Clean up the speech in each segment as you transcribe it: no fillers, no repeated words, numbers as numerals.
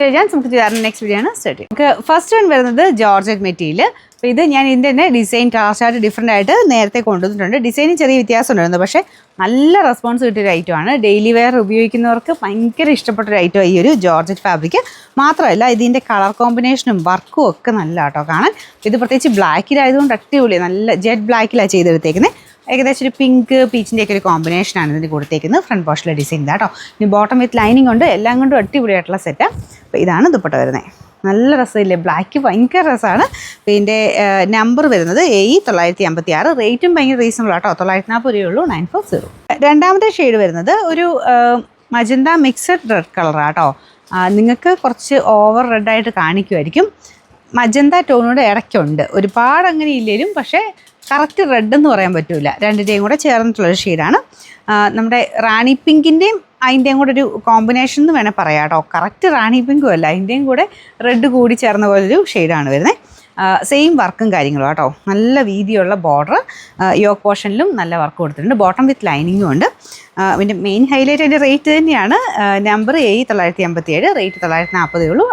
Next video ആണ് start ചെയ്യും. നമുക്ക് ഫസ്റ്റ് വൺ വരുന്നത് ജോർജറ്റ് മെറ്റീരിയൽ. അപ്പോൾ ഇത് ഞാൻ ഇതിൻ്റെ തന്നെ ഡിസൈൻ ക്ലാസ്സായിട്ട് ഡിഫറെൻ്റ് ആയിട്ട് നേരത്തെ കൊണ്ടുവന്നിട്ടുണ്ട്. ഡിസൈനിൽ ചെറിയ വ്യത്യാസം ഉണ്ടായിരുന്നു, പക്ഷേ നല്ല റെസ്പോൺസ് കിട്ടിയൊരു ഐറ്റമാണ്. ഡെയിലി വെയർ ഉപയോഗിക്കുന്നവർക്ക് ഭയങ്കര ഇഷ്ടപ്പെട്ടൊരു ഐറ്റം ഈ ഒരു ജോർജറ്റ് ഫാബ്രിക്. മാത്രമല്ല ഇതിൻ്റെ കളർ കോമ്പിനേഷനും വർക്കും ഒക്കെ നല്ല കേട്ടോ കാണാൻ. ഇത് പ്രത്യേകിച്ച് ബ്ലാക്കിലായതുകൊണ്ട് അടിപൊളിയാണ്, നല്ല ജെറ്റ് ബ്ലാക്കിലാണ് ചെയ്തെടുത്തേക്കുന്നത്. ഏകദേശം ഒരു പിങ്ക് പീച്ചിൻ്റെയൊക്കെ ഒരു കോമ്പിനേഷനാണ് ഇതിന് കൊടുത്തേക്കുന്നത്. ഫ്രണ്ട് പോർഷനിലെ ഡിസൈൻ ഇതാട്ടോ. ഇനി ബോട്ടം വിത്ത് ലൈനിങ് ഉണ്ട്, എല്ലാം കൊണ്ടും അടിപൊളിയായിട്ടുള്ള സെറ്റാണ്. അപ്പോൾ ഇതാണ് ദുപ്പട്ട വരുന്നത്. നല്ല രസമില്ലേ, ബ്ലാക്ക് ഭയങ്കര രസമാണ്. അപ്പോൾ ഇതിൻ്റെ നമ്പർ വരുന്നത് AE956. റേറ്റും ഭയങ്കര റീസണബിൾ ആട്ടോ, 940 രൂപയുള്ളൂ, 940. രണ്ടാമത്തെ ഷെയ്ഡ് വരുന്നത് ഒരു മജന്ത മിക്സഡ് റെഡ് കളറാട്ടോ. നിങ്ങൾക്ക് കുറച്ച് ഓവർ റെഡായിട്ട് കാണിക്കുമായിരിക്കും. മജന്ത ടോണോട് ഇടയ്ക്കുണ്ട്, ഒരുപാട് അങ്ങനെ ഇല്ലേലും, പക്ഷേ കറക്റ്റ് റെഡ് എന്ന് പറയാൻ പറ്റില്ല. രണ്ടിൻ്റെയും കൂടെ ചേർന്നിട്ടുള്ളൊരു ഷെയ്ഡാണ്. നമ്മുടെ റാണി പിങ്കിൻ്റെയും അതിൻ്റെയും കൂടെ ഒരു കോമ്പിനേഷൻ എന്ന് വേണേൽ പറയാം കേട്ടോ. കറക്റ്റ് റാണി പിങ്കും അല്ല, അതിൻ്റെയും കൂടെ റെഡ് കൂടി ചേർന്ന പോലൊരു ഷെയ്ഡാണ് വരുന്നത്. സെയിം വർക്കും കാര്യങ്ങളും കേട്ടോ. നല്ല വീതിയുള്ള ബോർഡർ, യോക്ക് പോർഷനിലും നല്ല വർക്ക് കൊടുത്തിട്ടുണ്ട്. ബോട്ടം വിത്ത് ലൈനിങ്ങും ഉണ്ട്. ഇതിൻ്റെ മെയിൻ ഹൈലൈറ്റ് അതിൻ്റെ റേറ്റ് തന്നെയാണ്. നമ്പർ AE957, റേറ്റ് 940 ഉള്ളൂ.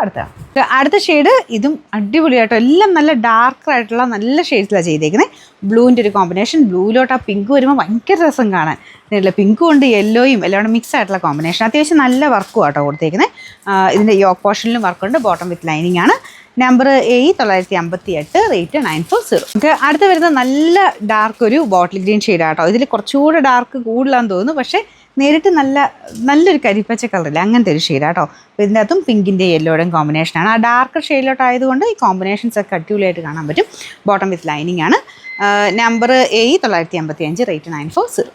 അടുത്ത ഷെയ്ഡ് ഇതും അടിപൊളിയായിട്ടോ. എല്ലാം നല്ല ഡാർക്കായിട്ടുള്ള നല്ല ഷെയ്ഡ്സിലാണ് ചെയ്തേക്കുന്നത്. ബ്ലൂവിൻ്റെ ഒരു കോമ്പിനേഷൻ, ബ്ലൂവിലോട്ട് ആ പിങ്ക് വരുമ്പോൾ ഭയങ്കര രസം കാണാൻ. പിങ്കും ഉണ്ട്, യെല്ലോയും എല്ലാം കൂടെ മിക്സ് ആയിട്ടുള്ള കോമ്പിനേഷൻ. അത്യാവശ്യം നല്ല വർക്കും ആട്ടോ കൊടുത്തേക്കുന്നത്. ഇതിൻ്റെ യോക്ക് പോർഷനിലും വർക്കുണ്ട്. ബോട്ടം വിത്ത് ലൈനിങ് ആണ്. Number AE958, rate 940. നമുക്ക് അടുത്ത് വരുന്നത് നല്ല ഡാർക്ക് ഒരു ബോട്ടിൽ ഗ്രീൻ ഷെയ്ഡാട്ടോ. ഇതിൽ കുറച്ചുകൂടെ ഡാർക്ക് കൂടുതലാന്ന് തോന്നുന്നു, പക്ഷേ നേരിട്ട് നല്ലൊരു കരിപ്പച്ച കളറില്ല, അങ്ങനത്തെ ഒരു ഷെയ്ഡാട്ടോ. അപ്പോൾ ഇതിൻ്റെ അകത്തും പിങ്കിൻ്റെ യെല്ലോയുടെയും കോമ്പിനേഷനാണ്. ആ ഡാർക്ക് ഷെയ്ഡിലോട്ടായതുകൊണ്ട് ഈ കോമ്പിനേഷൻസ് ഒക്കെ അടിപൊളിയായിട്ട് കാണാൻ പറ്റും. ബോട്ടം വിത്ത് ലൈനിങ് ആണ്. Number AE955, rate 940.